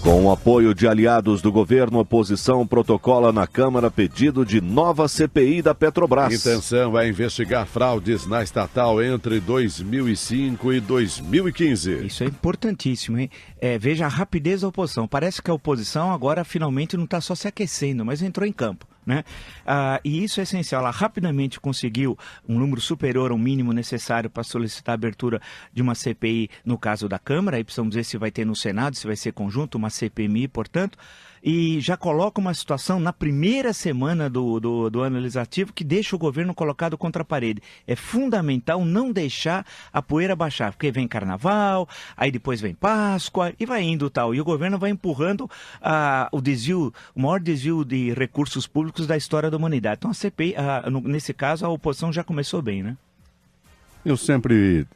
Com o apoio de aliados do governo, a oposição protocola na Câmara pedido de nova CPI da Petrobras. A intenção é investigar fraudes na estatal entre 2005 e 2015. Isso é importantíssimo, hein? Veja a rapidez da oposição. Parece que a oposição agora finalmente não está só se aquecendo, mas entrou em campo, né? E isso é essencial. Ela rapidamente conseguiu um número superior ao mínimo necessário para solicitar a abertura de uma CPI no caso da Câmara. Aí precisamos ver se vai ter no Senado, se vai ser conjunto, uma CPMI, portanto. E já coloca uma situação na primeira semana do ano legislativo que deixa o governo colocado contra a parede. É fundamental não deixar a poeira baixar, porque vem Carnaval, aí depois vem Páscoa e vai indo tal. E o governo vai empurrando o maior desvio de recursos públicos da história da humanidade. Então a CPI, nesse caso, a oposição já começou bem, né? Eu sempre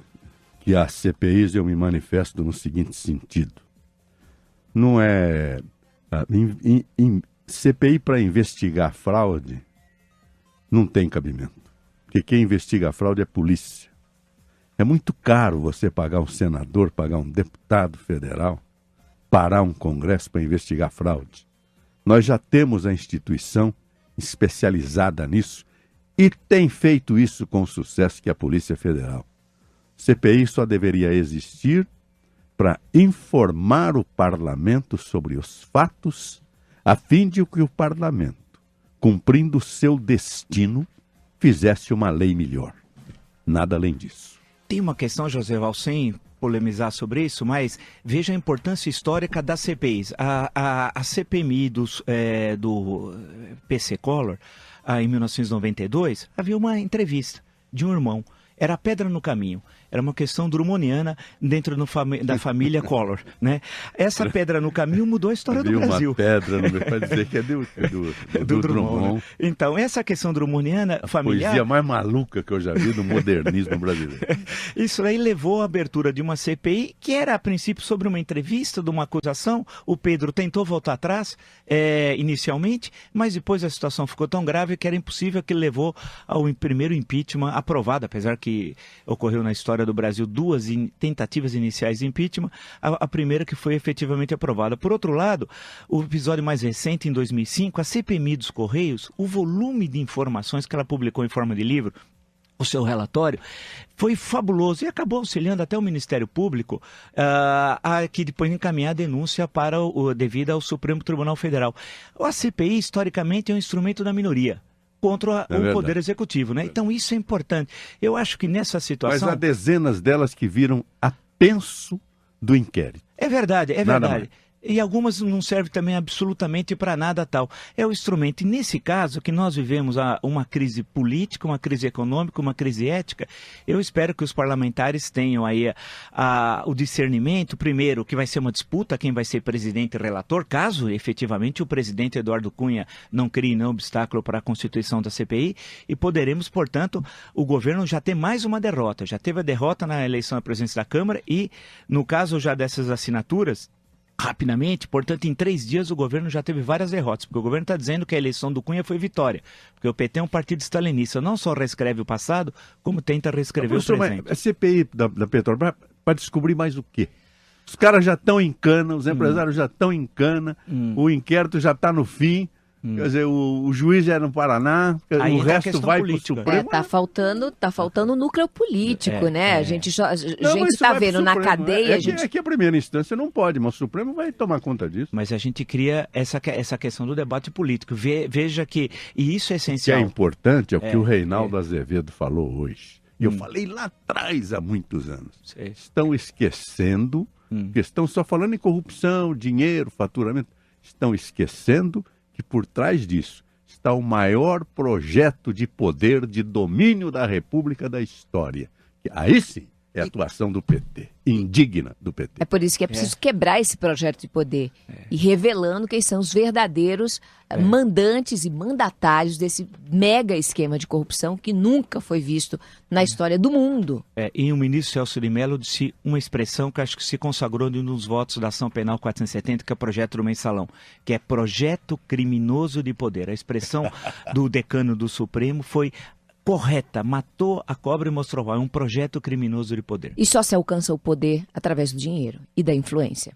que há CPIs eu me manifesto no seguinte sentido. Não é... CPI para investigar fraude não tem cabimento. Porque quem investiga a fraude é a polícia. É muito caro você pagar um senador, pagar um deputado federal, parar um congresso para investigar fraude. Nós já temos a instituição especializada nisso e tem feito isso com sucesso, que é a Polícia Federal. CPI só deveria existir para informar o parlamento sobre os fatos, a fim de que o parlamento, cumprindo o seu destino, fizesse uma lei melhor. Nada além disso. Tem uma questão, José Val, sem polemizar sobre isso, mas veja a importância histórica das CPIs. A CPMI do PC Collor, em 1992, havia uma entrevista de um irmão. Era a pedra no caminho. Era uma questão drummoniana dentro da família Collor, né? Essa pedra no caminho mudou a história do Brasil. Uma pedra, não vai dizer que é do Drummond. Né? Então, essa questão drummoniana familiar... A poesia mais maluca que eu já vi do modernismo brasileiro. Isso aí levou à abertura de uma CPI, que era, a princípio, sobre uma entrevista, de uma acusação. O Pedro tentou voltar atrás, inicialmente, mas depois a situação ficou tão grave que era impossível, que levou ao primeiro impeachment aprovado, apesar que ocorreu na história do Brasil duas tentativas iniciais de impeachment, a primeira que foi efetivamente aprovada. Por outro lado, o episódio mais recente, em 2005, a CPMI dos Correios, o volume de informações que ela publicou em forma de livro, o seu relatório, foi fabuloso e acabou auxiliando até o Ministério Público que depois encaminhar a denúncia devida ao Supremo Tribunal Federal. A CPI, historicamente, é um instrumento da minoria contra o Poder Executivo, né? Então isso é importante. Eu acho que nessa situação... Mas há dezenas delas que viram apenso do inquérito. É verdade, é verdade. E algumas não servem também absolutamente para nada tal. É o instrumento. E nesse caso, que nós vivemos uma crise política, uma crise econômica, uma crise ética, eu espero que os parlamentares tenham aí o discernimento, primeiro, que vai ser uma disputa, quem vai ser presidente e relator, caso efetivamente o presidente Eduardo Cunha não crie nenhum obstáculo para a constituição da CPI, e poderemos, portanto, o governo já ter mais uma derrota. Já teve a derrota na eleição à presidência da Câmara e, no caso já dessas assinaturas, rapidamente, portanto, em 3 dias o governo já teve várias derrotas, porque o governo está dizendo que a eleição do Cunha foi vitória, porque o PT é um partido stalinista, não só reescreve o passado, como tenta reescrever o presente. A CPI da Petrobras para descobrir mais o quê? Os caras já estão em cana, os empresários já estão em cana, o inquérito já está no fim. Quer dizer, o juiz já é no Paraná, o resto vai para o Supremo. Tá faltando núcleo político, né? A gente está vendo na cadeia... É que a primeira instância não pode, mas o Supremo vai tomar conta disso. Mas a gente cria essa questão do debate político. Veja que... E isso é essencial. O que é importante é o que o Reinaldo Azevedo falou hoje. E eu falei lá atrás, há muitos anos. Estão esquecendo, porque estão só falando em corrupção, dinheiro, faturamento. Estão esquecendo que por trás disso está o maior projeto de poder, de domínio da República da história. Aí sim é a atuação do PT, indigna do PT. É por isso que é preciso quebrar esse projeto de poder e revelando quem são os verdadeiros mandantes e mandatários desse mega esquema de corrupção que nunca foi visto na história do mundo. E o ministro Celso de Mello disse uma expressão que acho que se consagrou em um dos votos da Ação Penal 470, que é o projeto do Mensalão, que é projeto criminoso de poder. A expressão do decano do Supremo foi correta, matou a cobra e mostrou, é um projeto criminoso de poder. E só se alcança o poder através do dinheiro e da influência.